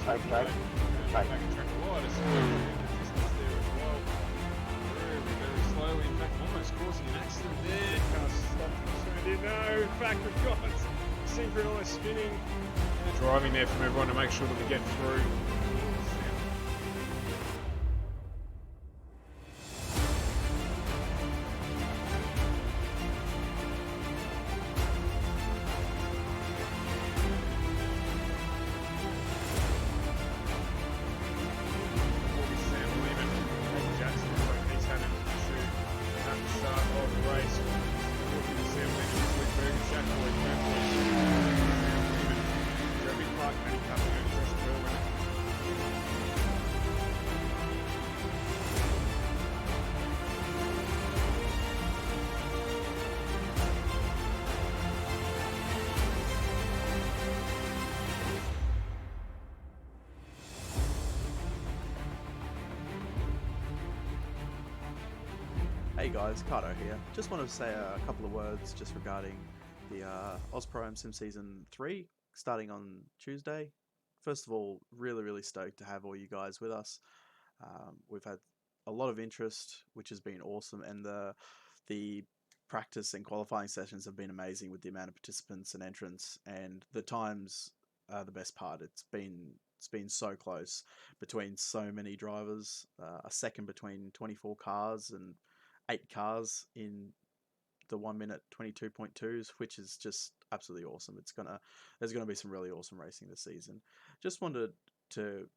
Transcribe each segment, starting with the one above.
Okay. Back in track wide, it's distance there as well. Very slowly, in fact, almost causing an accident there. Car stopped and turned in. No, in fact, we've got synchronised spinning. Driving there from everyone to make sure that we get through. Hey guys, Cardo here. Just wanted to say a couple of words just regarding the Aus PRO-AM Sim Season 3 starting on Tuesday. First of all, really stoked to have all you guys with us. We've had a lot of interest, which has been awesome, and the practice and qualifying sessions have been amazing with the amount of participants and entrants, and the times are the best part. It's been so close between so many drivers, a second between 24 cars and 8 cars in the 1 minute 22.2s, which is just absolutely awesome. There's gonna be some really awesome racing this season. Just wanted to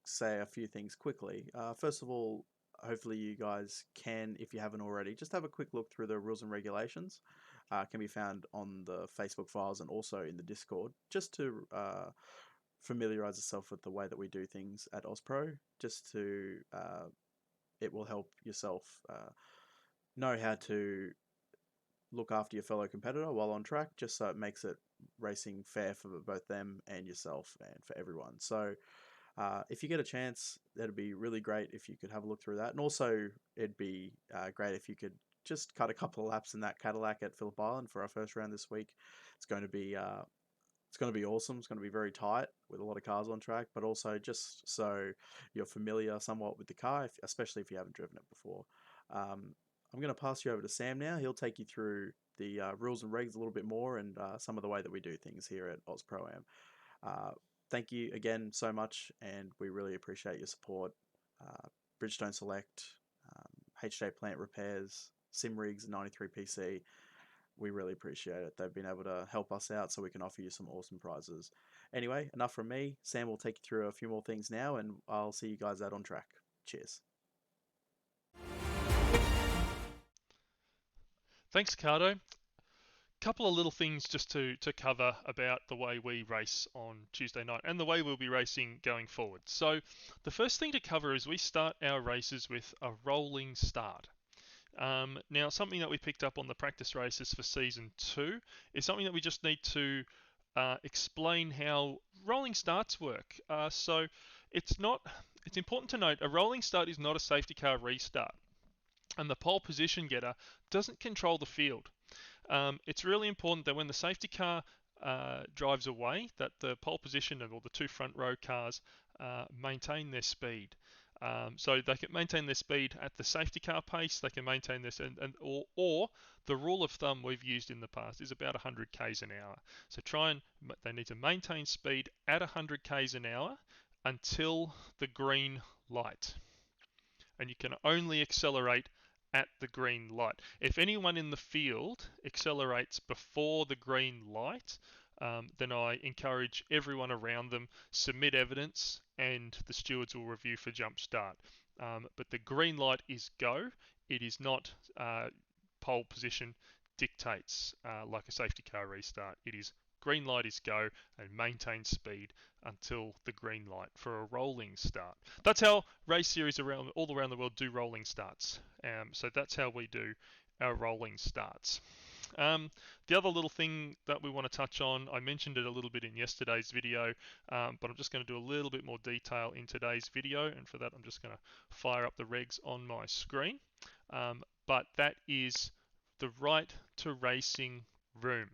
say a few things quickly. First of all, hopefully you guys can, if you haven't already, just have a quick look through the rules and regulations. Can be found on the Facebook files and also in the Discord, just to familiarize yourself with the way that we do things at AusPro. Just to it will help yourself know how to look after your fellow competitor while on track, just so it makes it racing fair for both them and yourself and for everyone. So if you get a chance, that'd be really great if you could have a look through that. And also, it'd be great if you could just cut a couple of laps in that Cadillac at Phillip Island for our first round this week. It's going to be awesome. It's going to be very tight with a lot of cars on track, but also just so you're familiar somewhat with the car, especially if you haven't driven it before. I'm going to pass you over to Sam now. He'll take you through the rules and regs a little bit more and some of the way that we do things here at Aus PRO-AM. Thank you again so much, and we really appreciate your support. Bridgestone Select, HJ Plant Repairs, SimRigs, 93PC. We really appreciate it. They've been able to help us out so we can offer you some awesome prizes. Anyway, enough from me. Sam will take you through a few more things now, and I'll see you guys out on track. Cheers. Thanks, Cardo. Couple of little things just to cover about the way we race on Tuesday night and the way we'll be racing going forward. So the first thing to cover is we start our races with a rolling start. Now, something that we picked up on the practice races for Season 2 is something that we just need to explain how rolling starts work. So it's important to note a rolling start is not a safety car restart, and the pole position getter doesn't control the field. It's really important that when the safety car drives away, that the pole position or the two front row cars maintain their speed. So they can maintain their speed at the safety car pace. They can maintain this, or the rule of thumb we've used in the past is about 100 k's an hour. So they need to maintain speed at 100 k's an hour until the green light, and you can only accelerate at the green light. If anyone in the field accelerates before the green light, then I encourage everyone around them submit evidence, and the stewards will review for jump start. But the green light is go. It is not pole position dictates like a safety car restart. It is green light is go and maintain speed until the green light for a rolling start. That's how race series all around the world do rolling starts. So that's how we do our rolling starts. The other little thing that we want to touch on, I mentioned it a little bit in yesterday's video, but I'm just going to do a little bit more detail in today's video, and for that I'm just going to fire up the regs on my screen. But that is the right to racing room.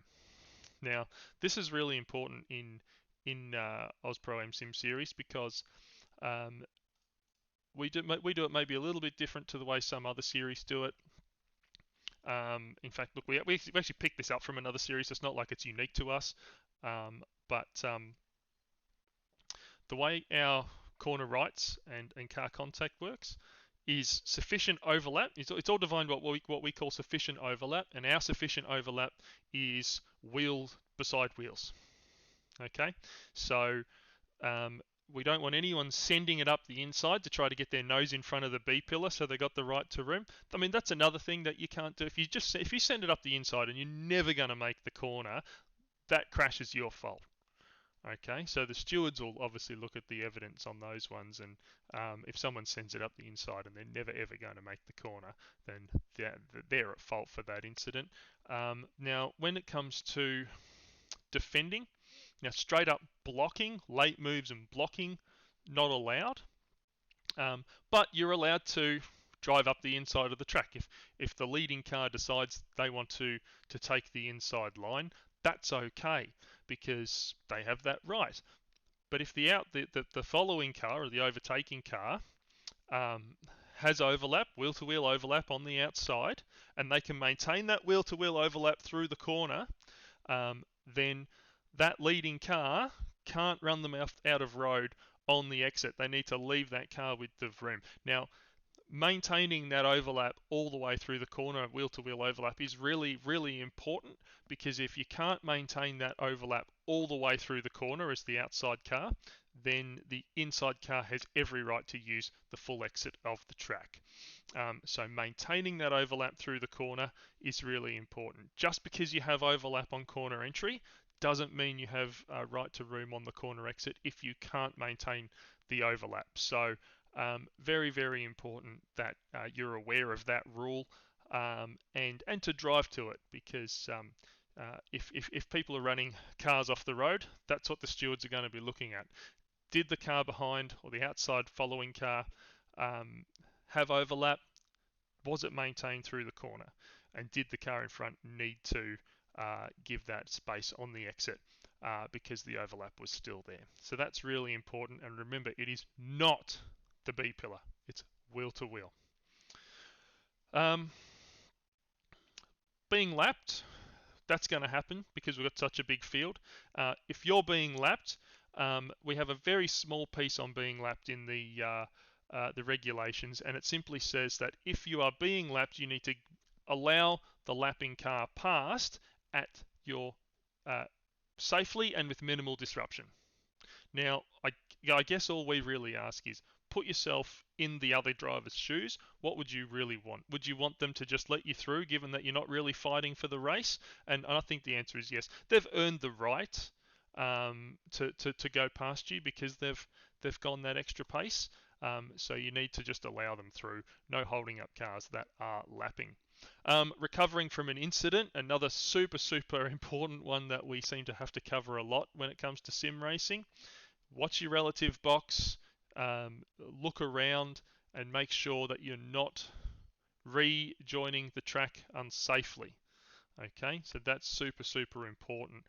Now, this is really important in in Aus PRO-AM Sim Series because we do it maybe a little bit different to the way some other series do it. In fact, look, we actually picked this up from another series. It's not like it's unique to us, but the way our corner rights and car contact works is sufficient overlap. It's all defined what we call sufficient overlap, and our sufficient overlap is wheel beside wheels. Okay, so we don't want anyone sending it up the inside to try to get their nose in front of the B pillar so they got the right to rim. I mean, that's another thing that you can't do. If you send it up the inside and you're never going to make the corner, that crash is your fault. Okay, so the stewards will obviously look at the evidence on those ones, and if someone sends it up the inside and they're never ever going to make the corner, then they're at fault for that incident. Now, when it comes to defending, now straight up blocking, late moves and blocking, not allowed. But you're allowed to drive up the inside of the track. If the leading car decides they want to take the inside line, that's okay because they have that right. But if the following car or the overtaking car has overlap, wheel-to-wheel overlap on the outside, and they can maintain that wheel-to-wheel overlap through the corner, then that leading car can't run them out of road on the exit. They need to leave that car with the room. Now, maintaining that overlap all the way through the corner, wheel-to-wheel overlap, is really, really important because if you can't maintain that overlap all the way through the corner as the outside car, then the inside car has every right to use the full exit of the track. So maintaining that overlap through the corner is really important. Just because you have overlap on corner entry doesn't mean you have a right to room on the corner exit if you can't maintain the overlap. So very, very important that you're aware of that rule and to drive to it because if people are running cars off the road, that's what the stewards are going to be looking at. Did the car behind or the outside following car have overlap? Was it maintained through the corner? And did the car in front need to give that space on the exit because the overlap was still there? So that's really important. And remember, it is not the B pillar. It's wheel to wheel. Being lapped, that's going to happen because we've got such a big field. If you're being lapped, we have a very small piece on being lapped in the regulations, and it simply says that if you are being lapped, you need to allow the lapping car past at your safely and with minimal disruption. Now, I guess all we really ask is put yourself in the other driver's shoes. What would you really want? Would you want them to just let you through, given that you're not really fighting for the race? And I think the answer is yes. They've earned the right to go past you because they've gone that extra pace. So you need to just allow them through. No holding up cars that are lapping. Recovering from an incident, another super, super important one that we seem to have to cover a lot when it comes to sim racing. Watch your relative box, look around and make sure that you're not rejoining the track unsafely. Okay, so that's super, super important.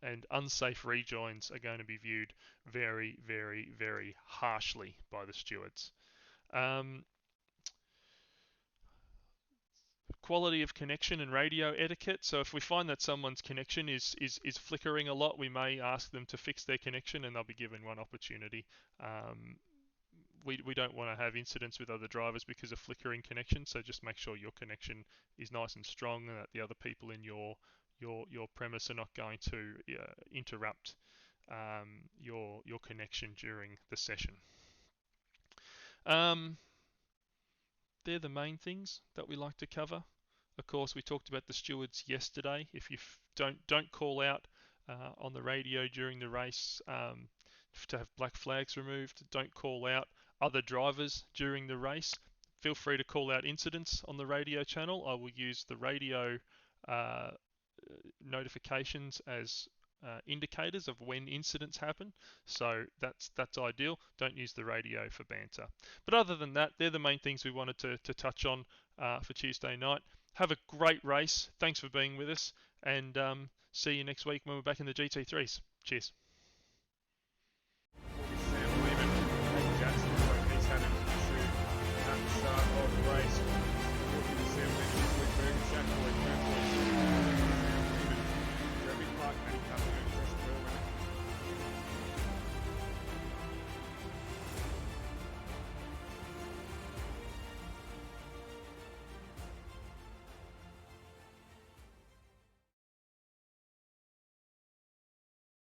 And unsafe rejoins are going to be viewed very, very, very harshly by the stewards. Quality of connection and radio etiquette. So if we find that someone's connection is flickering a lot, we may ask them to fix their connection and they'll be given one opportunity. We don't want to have incidents with other drivers because of flickering connection, so just make sure your connection is nice and strong and that the other people in your premise are not going to interrupt your connection during the session. They're the main things that we like to cover. Of course, we talked about the stewards yesterday. If you don't call out on the radio during the race to have black flags removed, don't call out other drivers during the race. Feel free to call out incidents on the radio channel. I will use the radio notifications as indicators of when incidents happen, so that's ideal. Don't use the radio for banter. But other than that, they're the main things we wanted to touch on for Tuesday night. Have a great race. Thanks for being with us, and see you next week when we're back in the GT3s. Cheers.